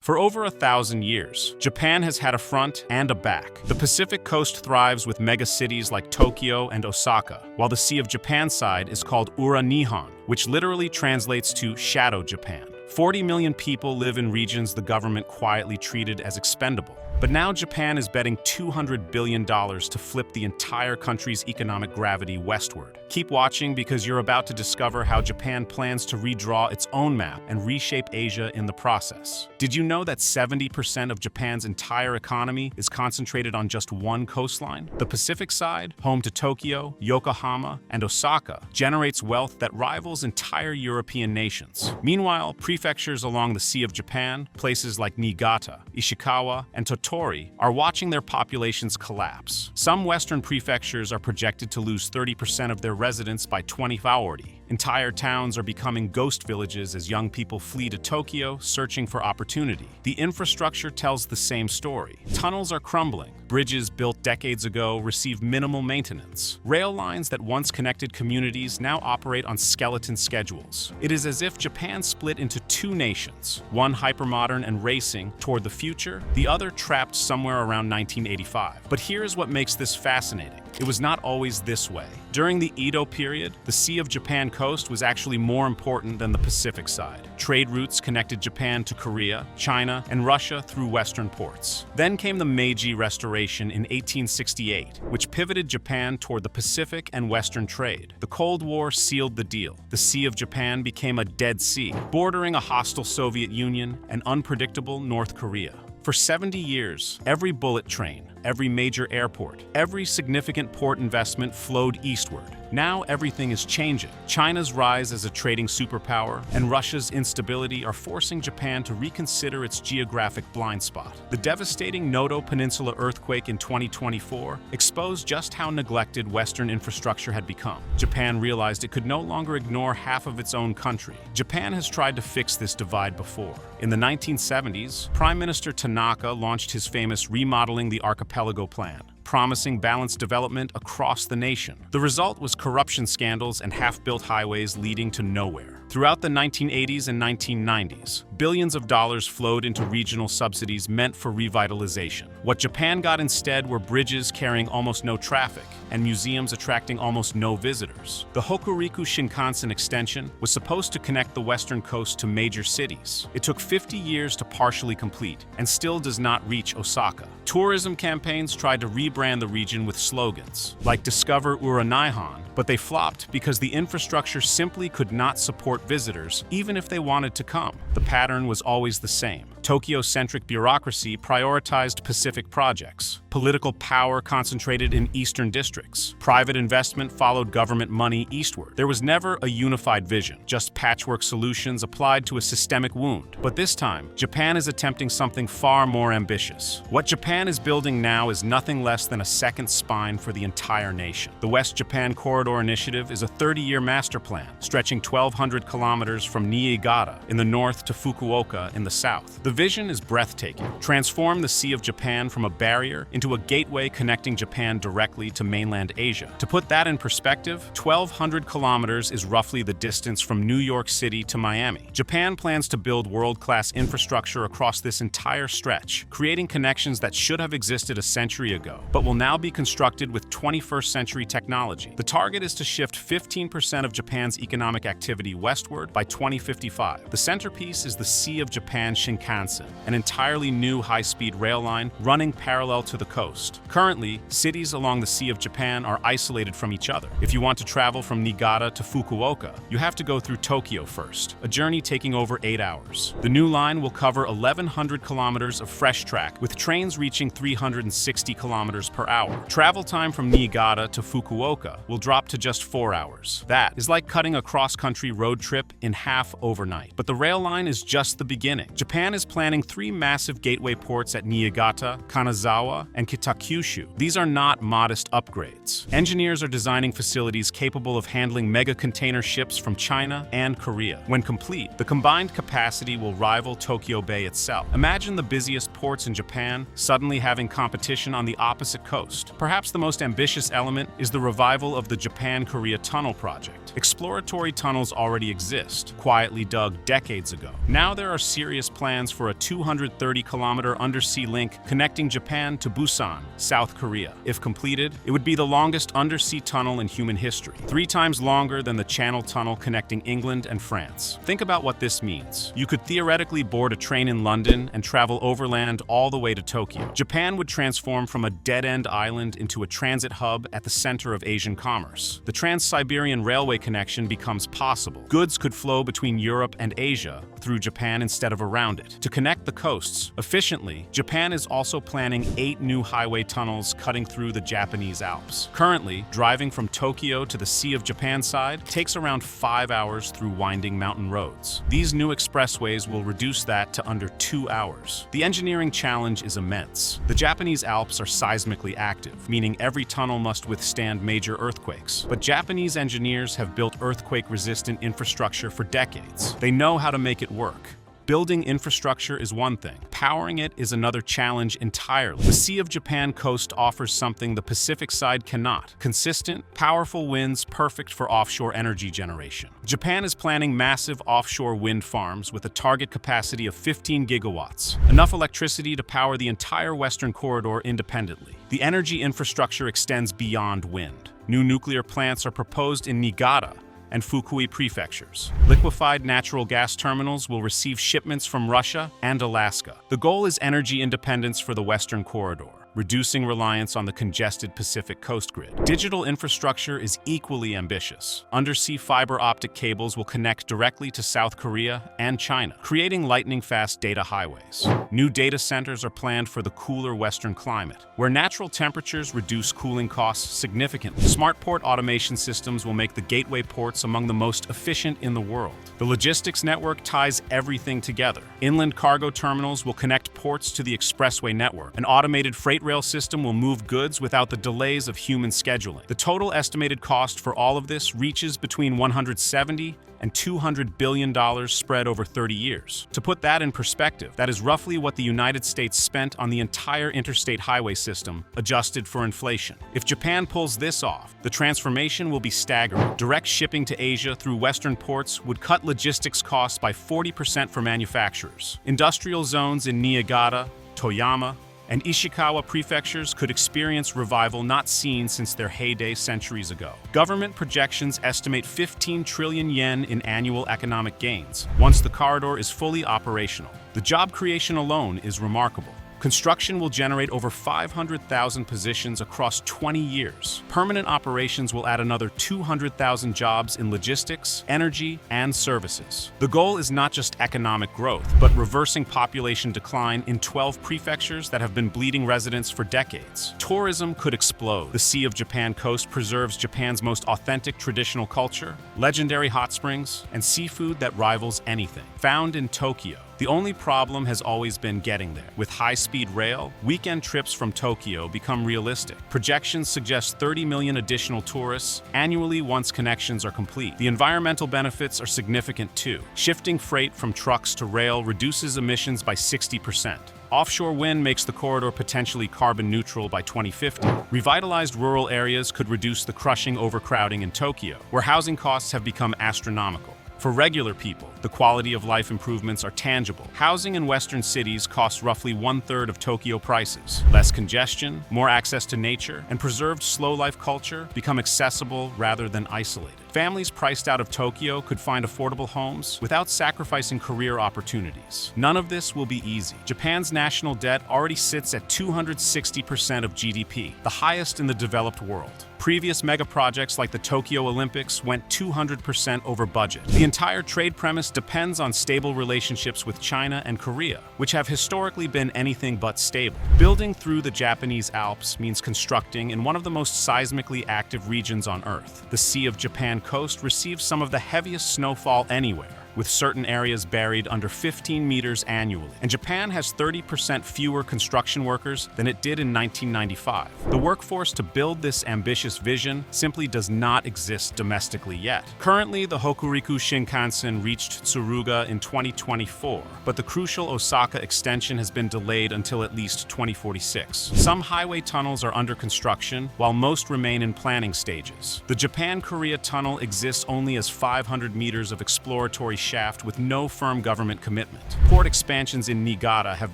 For over 1,000 years, Japan has had a front and a back. The Pacific coast thrives with megacities like Tokyo and Osaka, while the Sea of Japan side is called Ura Nihon, which literally translates to Shadow Japan. 40 million people live in regions the government quietly treated as expendable. But now Japan is betting $200 billion to flip the entire country's economic gravity westward. Keep watching because you're about to discover how Japan plans to redraw its own map and reshape Asia in the process. Did you know that 70% of Japan's entire economy is concentrated on just one coastline? The Pacific side, home to Tokyo, Yokohama, and Osaka, generates wealth that rivals entire European nations. Meanwhile, prefectures along the Sea of Japan, places like Niigata, Ishikawa, and Tottori, are watching their populations collapse. Some Western prefectures are projected to lose 30% of their residents by 2040. Entire towns are becoming ghost villages as young people flee to Tokyo, searching for opportunity. The infrastructure tells the same story. Tunnels are crumbling. Bridges built decades ago receive minimal maintenance. Rail lines that once connected communities now operate on skeleton schedules. It is as if Japan split into two nations, one hypermodern and racing toward the future, the other trapped somewhere around 1985. But here's what makes this fascinating. It was not always this way. During the Edo period, the Sea of Japan coast was actually more important than the Pacific side. Trade routes connected Japan to Korea, China, and Russia through western ports. Then came the Meiji Restoration in 1868, which pivoted Japan toward the Pacific and Western trade. The Cold War sealed the deal. The Sea of Japan became a dead sea, bordering a hostile Soviet Union and unpredictable North Korea. For 70 years, every bullet train, every major airport, every significant port investment flowed eastward. Now everything is changing. China's rise as a trading superpower and Russia's instability are forcing Japan to reconsider its geographic blind spot. The devastating Noto Peninsula earthquake in 2024 exposed just how neglected Western infrastructure had become. Japan realized it could no longer ignore half of its own country. Japan has tried to fix this divide before. In the 1970s, Prime Minister Tanaka launched his famous Remodeling the Archipelago plan, promising balanced development across the nation. The result was corruption scandals and half-built highways leading to nowhere. Throughout the 1980s and 1990s, billions of dollars flowed into regional subsidies meant for revitalization. What Japan got instead were bridges carrying almost no traffic and museums attracting almost no visitors. The Hokuriku Shinkansen extension was supposed to connect the western coast to major cities. It took 50 years to partially complete and still does not reach Osaka. Tourism campaigns tried to rebrand the region with slogans like Discover Ura Nihon, but they flopped because the infrastructure simply could not support visitors, even if they wanted to come. The pattern was always the same. Tokyo-centric bureaucracy prioritized Pacific projects. Political power concentrated in eastern districts. Private investment followed government money eastward. There was never a unified vision, just patchwork solutions applied to a systemic wound. But this time, Japan is attempting something far more ambitious. What Japan is building now is nothing less than a second spine for the entire nation. The West Japan Corridor Initiative is a 30-year master plan, stretching 1,200 kilometers from Niigata in the north to Fukuoka in the south. The vision is breathtaking. Transform the Sea of Japan from a barrier into a gateway connecting Japan directly to mainland Asia. To put that in perspective, 1,200 kilometers is roughly the distance from New York City to Miami. Japan plans to build world-class infrastructure across this entire stretch, creating connections that should have existed a century ago, but will now be constructed with 21st century technology. The target is to shift 15% of Japan's economic activity westward by 2055. The centerpiece is the Sea of Japan Shinkansen, an entirely new high-speed rail line running parallel to the coast. Currently, cities along the Sea of Japan are isolated from each other. If you want to travel from Niigata to Fukuoka, you have to go through Tokyo first, a journey taking over 8 hours. The new line will cover 1,100 kilometers of fresh track, with trains reaching 360 kilometers per hour. Travel time from Niigata to Fukuoka will drop to just 4 hours. That is like cutting a cross-country road trip in half overnight. But the rail line is just the beginning. Japan is planning 3 massive gateway ports at Niigata, Kanazawa, and Kitakyushu. These are not modest upgrades. Engineers are designing facilities capable of handling mega container ships from China and Korea. When complete, the combined capacity will rival Tokyo Bay itself. Imagine the busiest ports in Japan suddenly having competition on the opposite coast. Perhaps the most ambitious element is the revival of the Japan-Korea Tunnel project. Exploratory tunnels already exist, quietly dug decades ago. Now there are serious plans for a 230-kilometer undersea link connecting Japan to Busan, South Korea. If completed, it would be the longest undersea tunnel in human history, 3 times longer than the Channel Tunnel connecting England and France. Think about what this means. You could theoretically board a train in London and travel overland all the way to Tokyo. Japan would transform from a dead-end island into a transit hub at the center of Asian commerce. The Trans-Siberian Railway connection becomes possible. Goods could flow between Europe and Asia through Japan instead of around it. To connect the coasts efficiently, Japan is also planning 8 new highway tunnels cutting through the Japanese Alps. Currently, driving from Tokyo to the Sea of Japan side takes around 5 hours through winding mountain roads. These new expressways will reduce that to under 2 hours. The engineering challenge is immense. The Japanese Alps are seismically active, meaning every tunnel must withstand major earthquakes. But Japanese engineers have built earthquake-resistant infrastructure for decades. They know how to make it work. Building infrastructure is one thing. Powering it is another challenge entirely. The Sea of Japan coast offers something the Pacific side cannot: consistent, powerful winds perfect for offshore energy generation. Japan is planning massive offshore wind farms with a target capacity of 15 gigawatts, enough electricity to power the entire western corridor independently. The energy infrastructure extends beyond wind. New nuclear plants are proposed in Niigata and Fukui prefectures. Liquefied natural gas terminals will receive shipments from Russia and Alaska. The goal is energy independence for the Western Corridor, reducing reliance on the congested Pacific coast grid. Digital infrastructure is equally ambitious. Undersea fiber optic cables will connect directly to South Korea and China, creating lightning-fast data highways. New data centers are planned for the cooler Western climate, where natural temperatures reduce cooling costs significantly. Smart port automation systems will make the gateway ports among the most efficient in the world. The logistics network ties everything together. Inland cargo terminals will connect ports to the expressway network. An automated freight rail system will move goods without the delays of human scheduling. The total estimated cost for all of this reaches between $170 and $200 billion spread over 30 years. To put that in perspective, that is roughly what the United States spent on the entire interstate highway system, adjusted for inflation. If Japan pulls this off, the transformation will be staggering. Direct shipping to Asia through Western ports would cut logistics costs by 40% for manufacturers. Industrial zones in Niigata, Toyama, and Ishikawa prefectures could experience revival not seen since their heyday centuries ago. Government projections estimate 15 trillion yen in annual economic gains once the corridor is fully operational. The job creation alone is remarkable. Construction will generate over 500,000 positions across 20 years. Permanent operations will add another 200,000 jobs in logistics, energy, and services. The goal is not just economic growth, but reversing population decline in 12 prefectures that have been bleeding residents for decades. Tourism could explode. The Sea of Japan coast preserves Japan's most authentic traditional culture, legendary hot springs, and seafood that rivals anything found in Tokyo. The only problem has always been getting there. With high-speed rail, weekend trips from Tokyo become realistic. Projections suggest 30 million additional tourists annually once connections are complete. The environmental benefits are significant too. Shifting freight from trucks to rail reduces emissions by 60%. Offshore wind makes the corridor potentially carbon neutral by 2050. Revitalized rural areas could reduce the crushing overcrowding in Tokyo, where housing costs have become astronomical. For regular people, the quality of life improvements are tangible. Housing in Western cities costs roughly 1/3 of Tokyo prices. Less congestion, more access to nature, and preserved slow life culture become accessible rather than isolated. Families priced out of Tokyo could find affordable homes without sacrificing career opportunities. None of this will be easy. Japan's national debt already sits at 260% of GDP, the highest in the developed world. Previous mega projects like the Tokyo Olympics went 200% over budget. The entire trade premise depends on stable relationships with China and Korea, which have historically been anything but stable. Building through the Japanese Alps means constructing in one of the most seismically active regions on Earth. The Sea of Japan coast receives some of the heaviest snowfall anywhere, with certain areas buried under 15 meters annually. And Japan has 30% fewer construction workers than it did in 1995. The workforce to build this ambitious vision simply does not exist domestically yet. Currently, the Hokuriku Shinkansen reached Tsuruga in 2024, but the crucial Osaka extension has been delayed until at least 2046. Some highway tunnels are under construction, while most remain in planning stages. The Japan-Korea tunnel exists only as 500 meters of exploratory shaft with no firm government commitment. Port expansions in Niigata have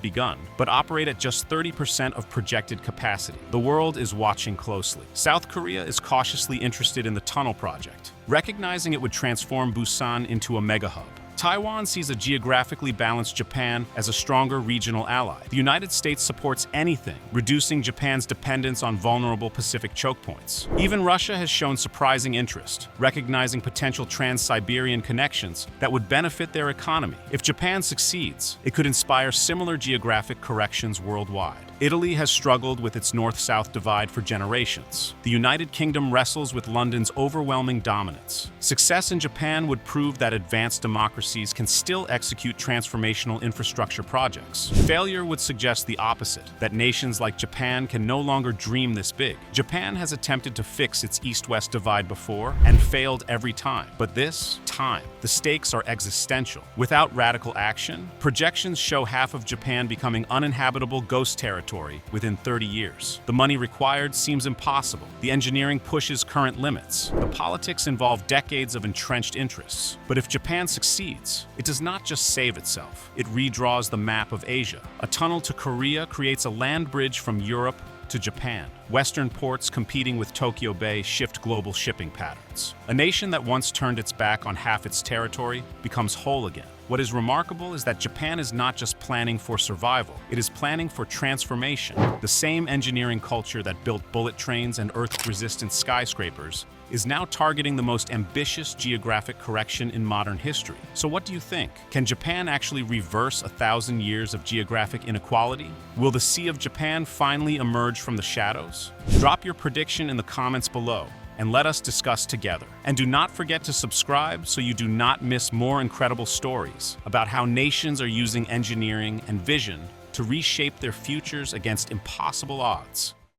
begun, but operate at just 30% of projected capacity. The world is watching closely. South Korea is cautiously interested in the tunnel project, recognizing it would transform Busan into a mega-hub. Taiwan sees a geographically balanced Japan as a stronger regional ally. The United States supports anything, reducing Japan's dependence on vulnerable Pacific choke points. Even Russia has shown surprising interest, recognizing potential trans-Siberian connections that would benefit their economy. If Japan succeeds, it could inspire similar geographic corrections worldwide. Italy has struggled with its north-south divide for generations. The United Kingdom wrestles with London's overwhelming dominance. Success in Japan would prove that advanced democracies can still execute transformational infrastructure projects. Failure would suggest the opposite, that nations like Japan can no longer dream this big. Japan has attempted to fix its east-west divide before and failed every time. But this time, the stakes are existential. Without radical action, projections show half of Japan becoming uninhabitable ghost territory within 30 years. The money required seems impossible. The engineering pushes current limits. The politics involve decades of entrenched interests. But if Japan succeeds, it does not just save itself. It redraws the map of Asia. A tunnel to Korea creates a land bridge from Europe to Japan. Western ports competing with Tokyo Bay shift global shipping patterns. A nation that once turned its back on half its territory becomes whole again. What is remarkable is that Japan is not just planning for survival, it is planning for transformation. The same engineering culture that built bullet trains and earth-resistant skyscrapers is now targeting the most ambitious geographic correction in modern history. So what do you think? Can Japan actually reverse 1,000 years of geographic inequality? Will the Sea of Japan finally emerge from the shadows? Drop your prediction in the comments below and let us discuss together. And do not forget to subscribe so you do not miss more incredible stories about how nations are using engineering and vision to reshape their futures against impossible odds.